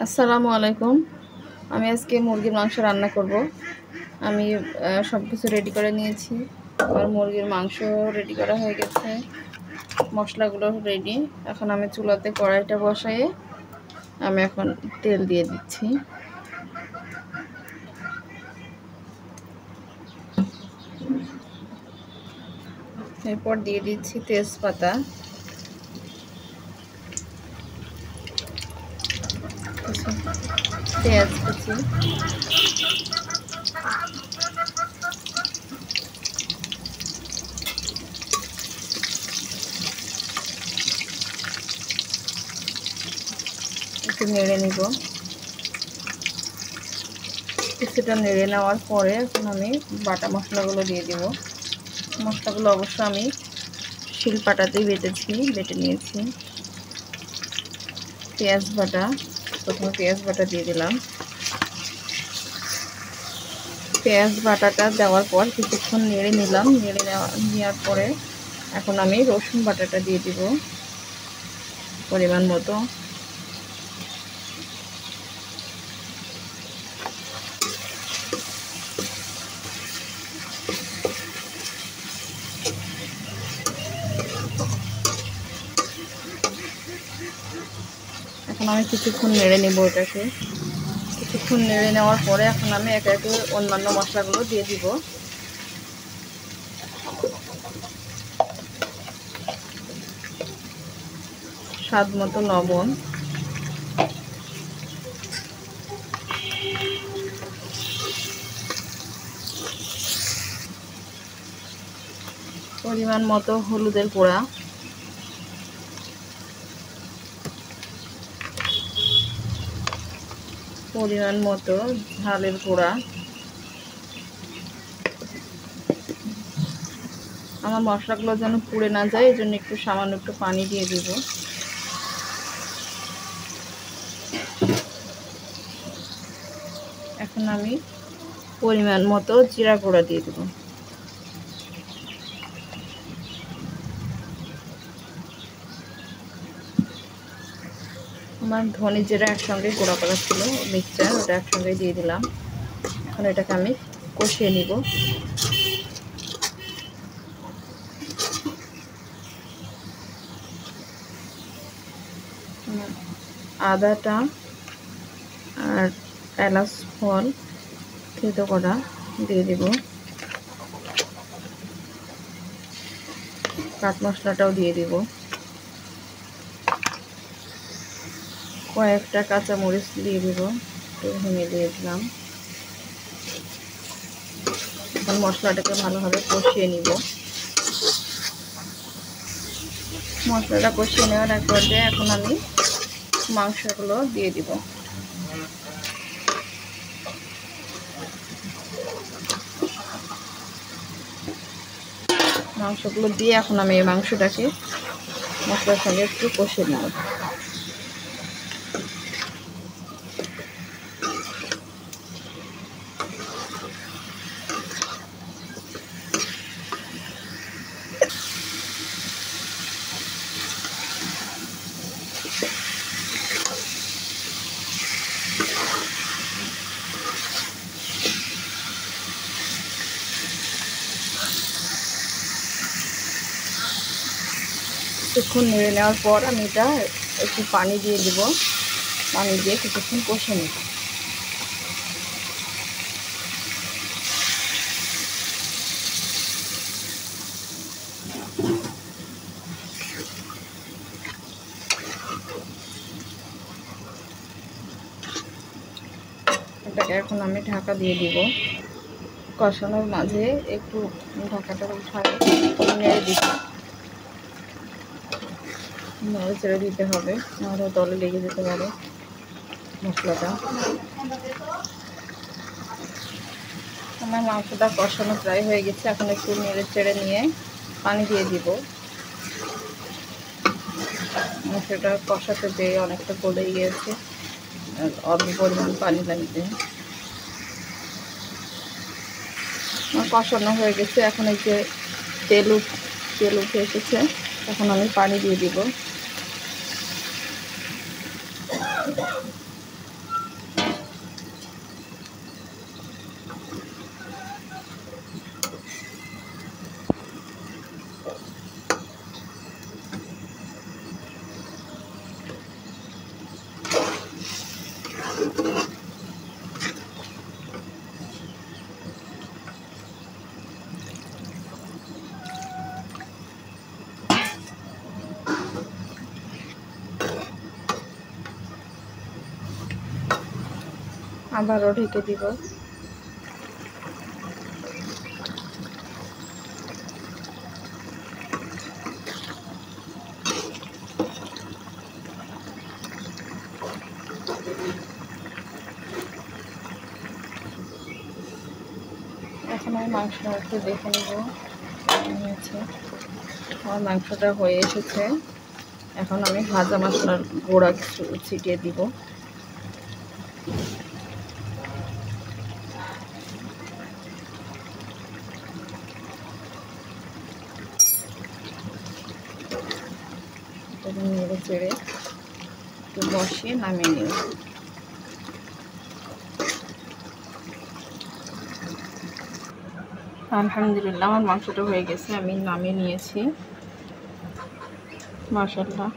আসসালামু আলাইকুম। আমি আজকে মুরগির মাংস রান্না করব। আমি সব কিছু রেডি করে নিয়েছি। আমার মুরগির মাংস রেডি করা হয়ে গেছে, মশলাগুলো রেডি। এখন আমি চুলাতে কড়াইটা বসায়ে আমি এখন তেল দিয়ে দিচ্ছি। এরপর দিয়ে দিচ্ছি তেজপাতা, পেঁয়াজ কুচি, একটু নেড়ে নিব। কিছুটা নেড়ে নেওয়ার পরে এখন আমি বাটা মশলাগুলো দিয়ে দিব। মশলাগুলো অবশ্য আমি শিলপাটাতেই বেটে নিয়েছি। পেঁয়াজ বাটা, প্রথমে পেঁয়াজ বাটা দিয়ে দিলাম। পেঁয়াজ বাটাটা দেওয়ার পর কিছুক্ষণ নেড়ে নিলাম। নেওয়ার পরে এখন আমি রসুন বাটাটা দিয়ে দিব পরিমাণ মতো। এখন আমি কিছুক্ষণ নেড়ে নেব এটাকে। কিছুক্ষণ নেড়ে নেওয়ার পরে এখন আমি একে একে অন্যান্য মশলাগুলো দিয়ে দিব। স্বাদ মতো লবণ, পরিমাণ মতো হলুদের গুঁড়া, পরিমাণ মতো ঝালের গুঁড়া। আমার মশলাগুলো যেন পুড়ে না যায়, এই জন্য একটু সামান্য একটু পানি দিয়ে দিব। এখন আমি পরিমাণ মতো জিরা গুঁড়া দিয়ে দেব। আমার ধনে জিরা একসঙ্গে গুঁড়া করা ছিল, মিক্সচার, ওটা একসঙ্গে দিয়ে দিলাম। এখন এটাকে আমি কষিয়ে নিব। আদাটা আর এলাচ ফল থেতো করা দিয়ে দেব। কাঠ মশলাটাও দিয়ে দিব। কয়েকটা কাঁচামরিচ দিয়ে দিব, একটু ভেঙে দিয়ে দিলাম। এখন মশলাটাকে ভালোভাবে কষিয়ে নিব। মশলাটা কষিয়ে নেওয়ার এক পর্যায়ে এখন আমি মাংসগুলো দিয়ে দিব। মাংসগুলো দিয়ে এখন আমি এই মাংসটাকে মশলার সঙ্গে একটু কষিয়ে নেব। কিছুক্ষণ নেড়ে নেওয়ার পর আমি এটা একটু পানি দিয়ে দেব। পানি দিয়ে কিছুক্ষণ কষে নেব। এটাকে এখন আমি ঢাকা দিয়ে দিব। কষানোর মাঝে একটু ঢাকাটা উঠায় নেড়ে দিব। নেড়ে ছেড়ে দিতে হবে, নাহলে তলে লেগে যেতে পারে মশলাটা। আমার মাংসটা কষানো প্রায় হয়ে গেছে। এখন একটু নেড়ে চেড়ে নিয়ে পানি দিয়ে দিব। মাংসটা কষাতে যেয়ে অনেকটা গলে গিয়েছে, অল্প পরিমাণ পানি লাগবে। কষানো হয়ে গেছে। এখন এই যে তেল উঠে এসেছে, এখন আমি পানি দিয়ে দিব। আবারও ঢেকে দিব। এখন আমি মাংসটা একটু দেখে নেব হয়েছে। আমার মাংসটা হয়ে এসেছে। এখন আমি ভাজা মশলার গুঁড়া কিছু ছিটিয়ে দিব। নেড়ে চেড়ে একটু বসিয়ে নামিয়ে নিব। আলহামদুলিল্লাহ আমার মাংসটা হয়ে গেছে, আমি নামিয়ে নিয়েছি। মাশাআল্লাহ।